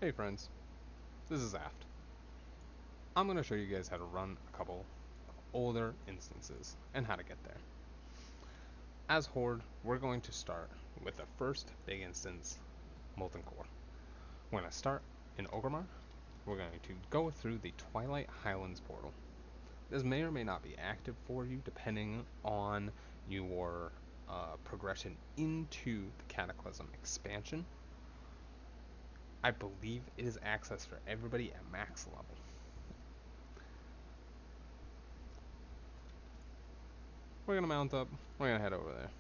Hey friends, this is Aft. I'm going to show you guys how to run a couple of older instances and how to get there. As Horde, we're going to start with the first big instance, Molten Core. We're going to start in Orgrimmar. We're going to go through the Twilight Highlands portal. This may or may not be active for you depending on your progression into the Cataclysm expansion. I believe it is access for everybody at max level. We're going to mount up, we're going to head over there.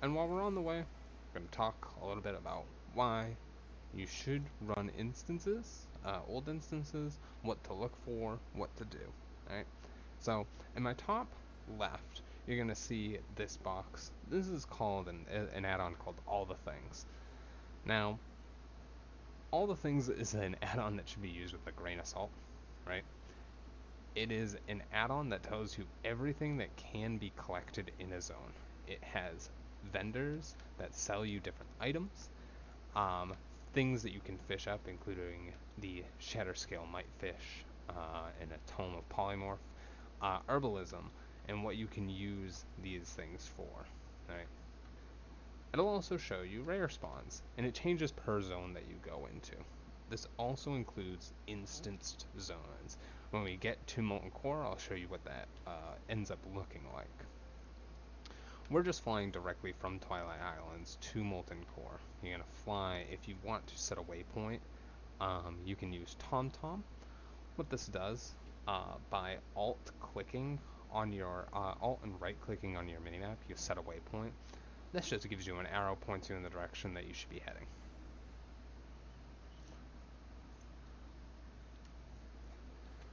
And while we're on the way, we're going to talk a little bit about why you should run instances, old instances, what to look for, what to do. Alright? So, in my top left, you're going to see this box. This is called an add-on called All the Things. Now, All the Things is an add-on that should be used with a grain of salt, right? It is an add-on that tells you everything that can be collected in a zone. It has vendors that sell you different items, things that you can fish up, including the Shatterscale Mightfish and a Tome of Polymorph, herbalism, and what you can use these things for. Right? It'll also show you rare spawns, and it changes per zone that you go into. This also includes instanced zones. When we get to Molten Core, I'll show you what that ends up looking like. We're just flying directly from Twilight Islands to Molten Core. You're going to fly, if you want to set a waypoint, you can use TomTom. What this does, by alt-clicking on your, alt and right-clicking on your minimap, you set a waypoint. This just gives you an arrow pointing you in the direction that you should be heading.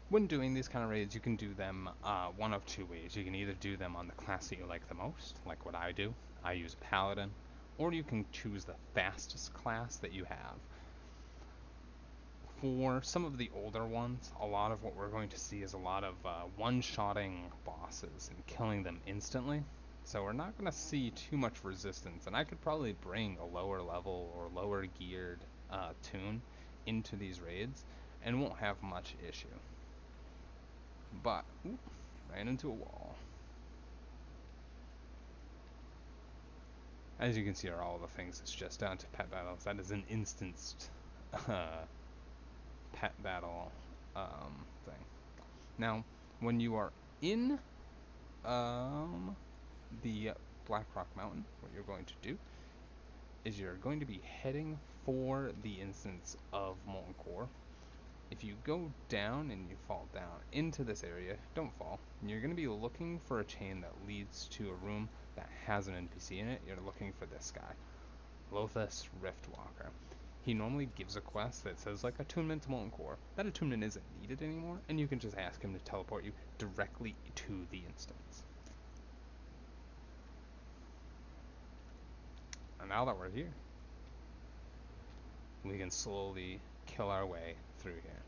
When doing these kind of raids, you can do them one of two ways. You can either do them on the class that you like the most, like what I do. I use a Paladin. Or you can choose the fastest class that you have. For some of the older ones, a lot of what we're going to see is a lot of one-shotting bosses and killing them instantly. So we're not going to see too much resistance, and I could probably bring a lower level or lower geared tune into these raids and won't have much issue. But, ran into a wall. As you can see are all the things. It's just down to pet battles. That is an instanced pet battle thing. Now, when you are in the Blackrock Mountain, what you're going to do is you're going to be heading for the instance of Molten Core. If you go down and you fall down into this area, don't fall. You're going to be looking for a chain that leads to a room that has an NPC in it. You're looking for this guy, Lothus Riftwalker. He normally gives a quest that says like attunement to Molten Core. That attunement isn't needed anymore, and you can just ask him to teleport you directly to the instance. And now that we're here, we can slowly kill our way through here.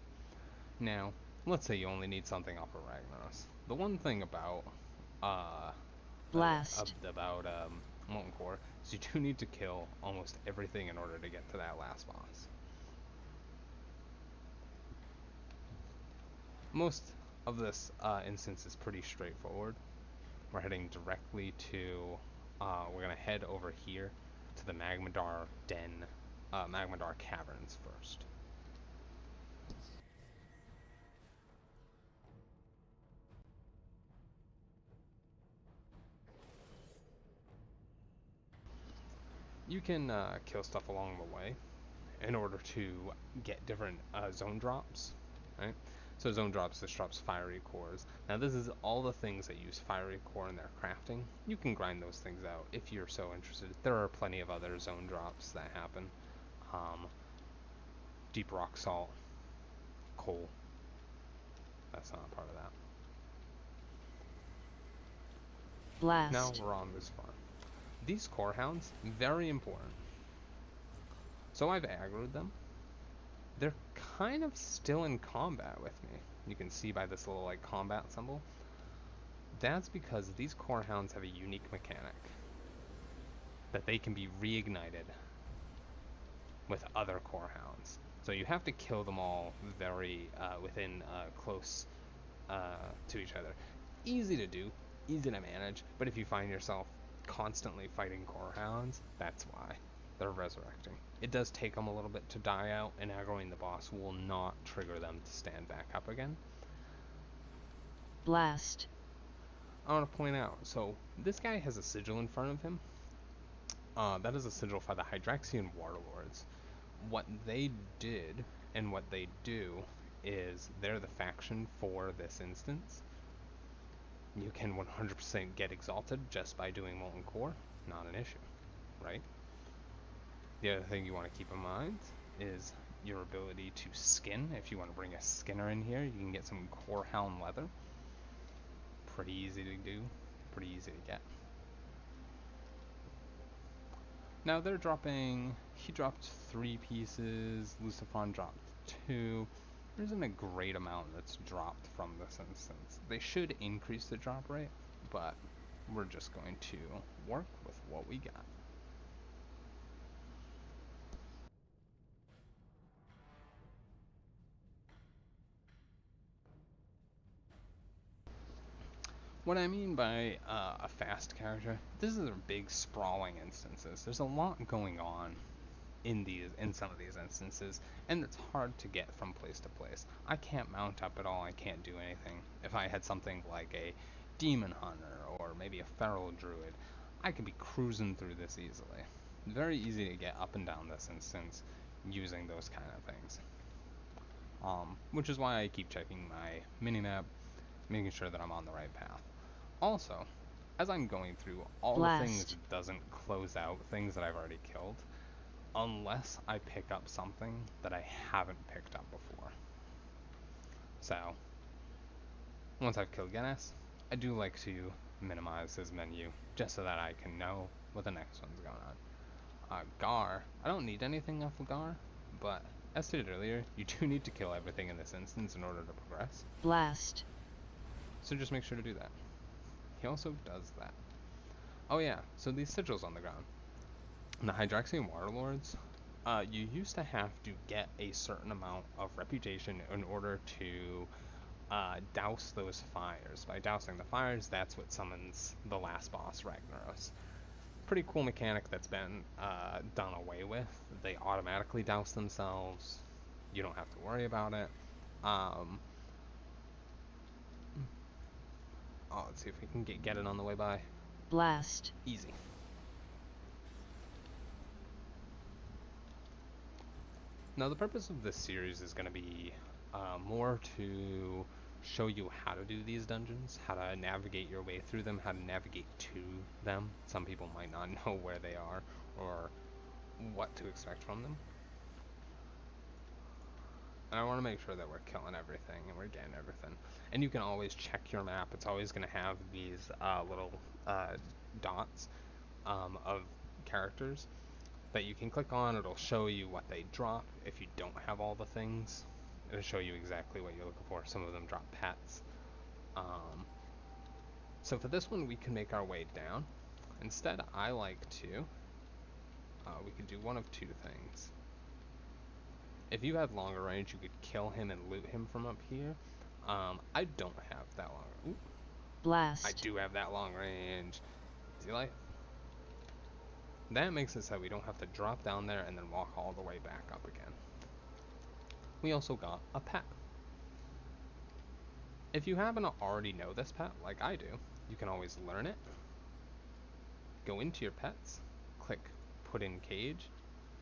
Now, let's say you only need something off of Ragnaros. The one thing about Molten Core is you do need to kill almost everything in order to get to that last boss. Most of this instance is pretty straightforward. We're heading directly to, we're going to head over here to the Magmadar Den, Magmadar Caverns first. You can kill stuff along the way in order to get different zone drops, right? So zone drops, this drops fiery cores. Now this is all the things that use fiery core in their crafting. You can grind those things out if you're so interested. There are plenty of other zone drops that happen. Deep rock salt, coal. That's not a part of that. Blast. Now we're on this farm. These core hounds, very important. So I've aggroed them. They're kind of still in combat with me. You can see by this little like combat symbol. That's because these core hounds have a unique mechanic that they can be reignited with other core hounds. So you have to kill them all very within close to each other. Easy to do, easy to manage, but if you find yourself constantly fighting core hounds, that's why they're resurrecting. It does take them a little bit to die out, and aggroing the boss will not trigger them to stand back up again. Blast. I want to point out, so this guy has a sigil in front of him. That is a sigil for the Hydraxian Warlords. What they did and what they do is they're the faction for this instance. You can 100% get exalted just by doing Molten Core, not an issue, right? The other thing you want to keep in mind is your ability to skin. If you want to bring a skinner in here, you can get some Core Hound leather. Pretty easy to do, pretty easy to get. Now they're dropping, he dropped 3 pieces, Lucifron dropped 2. There isn't a great amount that's dropped from this instance. They should increase the drop rate, but we're just going to work with what we got. What I mean by a fast character, this is a big sprawling instances. There's a lot going on in some of these instances, and it's hard to get from place to place. I can't mount up at all, I can't do anything. If I had something like a demon hunter or maybe a feral druid, I could be cruising through this easily. Very easy to get up and down this instance using those kind of things. Which is why I keep checking my minimap, making sure that I'm on the right path. Also, as I'm going through, all the things doesn't close out things that I've already killed, unless I pick up something that I haven't picked up before. So, once I've killed Genes, I do like to minimize his menu, just so that I can know what the next one's going on. Gar, I don't need anything off of Gar, but as stated earlier, you do need to kill everything in this instance in order to progress. Blast. So just make sure to do that. He also does that. Oh yeah, so these sigils on the ground. The Hydraxian Warlords, you used to have to get a certain amount of reputation in order to douse those fires. By dousing the fires, that's what summons the last boss, Ragnaros. Pretty cool mechanic that's been done away with. They automatically douse themselves. You don't have to worry about it. Let's see if we can get it on the way by. Blast. Easy. Now the purpose of this series is going to be more to show you how to do these dungeons, how to navigate your way through them, how to navigate to them. Some people might not know where they are or what to expect from them. And I want to make sure that we're killing everything and we're getting everything. And you can always check your map. It's always going to have these little dots of characters that you can click on. It'll show you what they drop. If you don't have all the things, it'll show you exactly what you're looking for. Some of them drop pets. So for this one, we can make our way down. Instead, I like to, we could do one of 2 things. If you had longer range, you could kill him and loot him from up here. I don't have that long. Ooh. Blast. I do have that long range. Easy life. That makes it so we don't have to drop down there and then walk all the way back up again. We also got a pet. If you happen to already know this pet, like I do, you can always learn it. Go into your pets, click put in cage,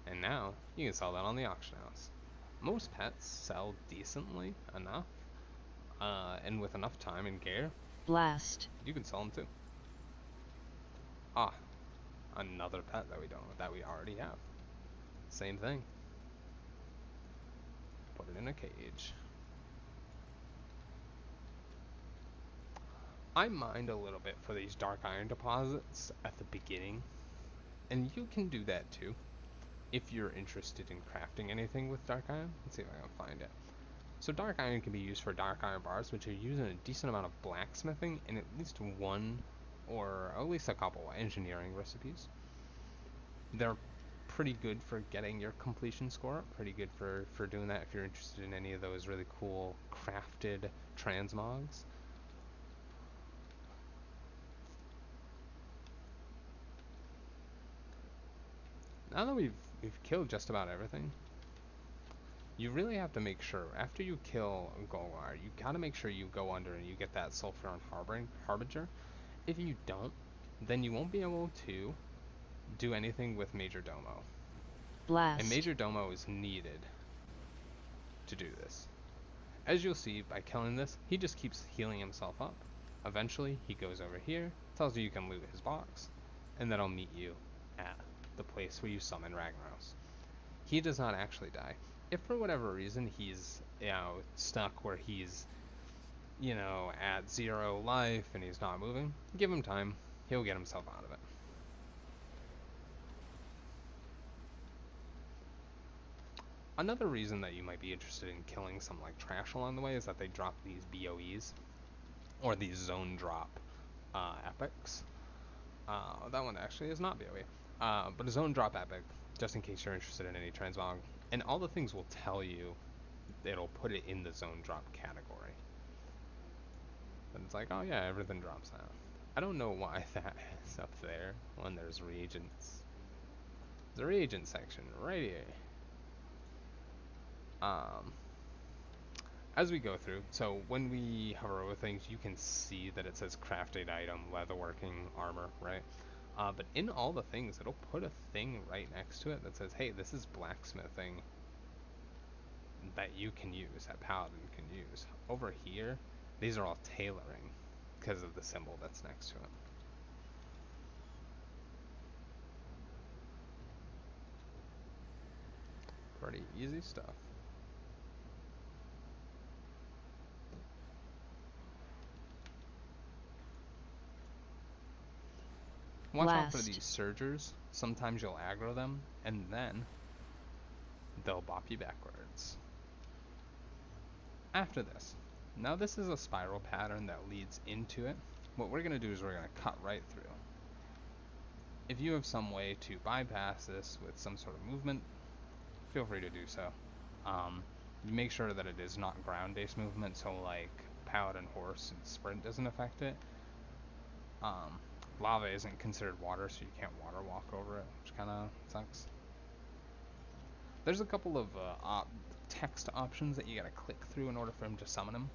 and now you can sell that on the auction house. Most pets sell decently enough, and with enough time and care, Blast. you can sell them too. Another pet that we already have. Same thing. Put it in a cage. I mind a little bit for these dark iron deposits at the beginning, and you can do that too if you're interested in crafting anything with dark iron. Let's see if I can find it. So dark iron can be used for dark iron bars, which are using a decent amount of blacksmithing and at least one or at least a couple engineering recipes. They're pretty good for getting your completion score up, pretty good for doing that if you're interested in any of those really cool crafted transmogs. Now that we've killed just about everything, you really have to make sure after you kill Golgar, you gotta make sure you go under and you get that Sulfuron Harbinger. If you don't, then you won't be able to do anything with Major Domo. And Blast. Major Domo is needed to do this. As you'll see, by killing this, he just keeps healing himself up. Eventually, he goes over here, tells you can loot his box, and then I'll meet you at the place where you summon Ragnaros. He does not actually die. If for whatever reason he's, stuck where he's, at 0 life and he's not moving, give him time. He'll get himself out of it. Another reason that you might be interested in killing some like trash along the way is that they drop these BOEs, or these zone drop epics. That one actually is not BOE, but a zone drop epic, just in case you're interested in any transmog. And all the things will tell you, it'll put it in the zone drop category. And it's like, oh yeah, everything drops now. I don't know why that is up there when there's reagents. There's a reagent section right here. As we go through, so when we hover over things, you can see that it says crafted item, leatherworking, armor, right? But in all the things, it'll put a thing right next to it that says, hey, this is blacksmithing that you can use, that Paladin can use. Over here, these are all tailoring because of the symbol that's next to it. Pretty easy stuff. Watch out for these surgers. Sometimes you'll aggro them, and then they'll bop you backwards. After this, now this is a spiral pattern that leads into it. What we're going to do is we're going to cut right through. If you have some way to bypass this with some sort of movement, feel free to do so. Make sure that it is not ground-based movement, so like Paladin Horse and Sprint doesn't affect it. Lava isn't considered water, so you can't water walk over it, which kind of sucks. There's a couple of text options that you gotta click through in order for him to summon him.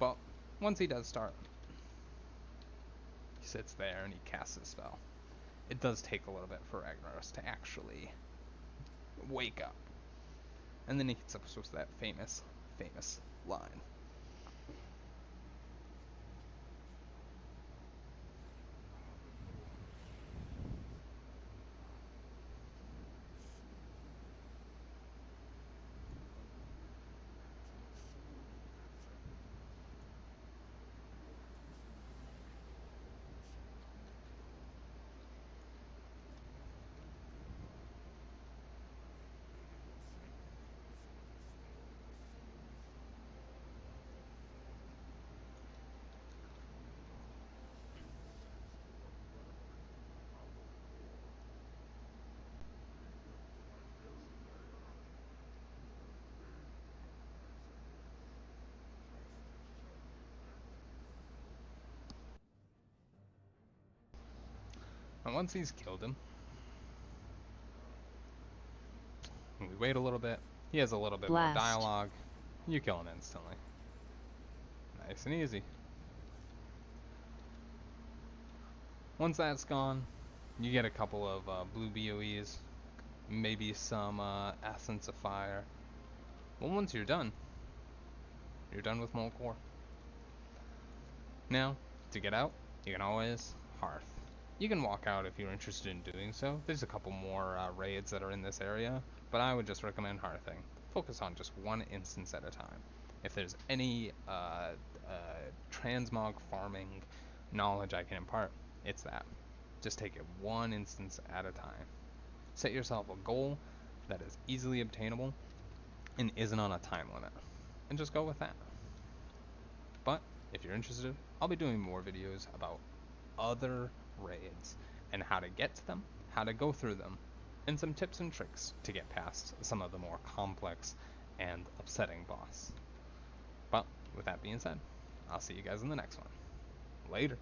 But once he does start, he sits there and he casts a spell. It does take a little bit for Ragnaros to actually wake up. And then he hits up with that famous line. And once he's killed him, we wait a little bit. He has a little bit more dialogue. You kill him instantly. Nice and easy. Once that's gone, you get a couple of blue BOEs, maybe some Essence of Fire. Well, once you're done with Molten Core. Now, to get out, you can always Hearth. You can walk out if you're interested in doing so. There's a couple more raids that are in this area, but I would just recommend Hearthing. Focus on just one instance at a time. If there's any transmog farming knowledge I can impart, it's that. Just take it one instance at a time. Set yourself a goal that is easily obtainable and isn't on a time limit, and just go with that. But if you're interested, I'll be doing more videos about other raids and how to get to them, how to go through them, and some tips and tricks to get past some of the more complex and upsetting boss. But with that being said, I'll see you guys in the next one. Later.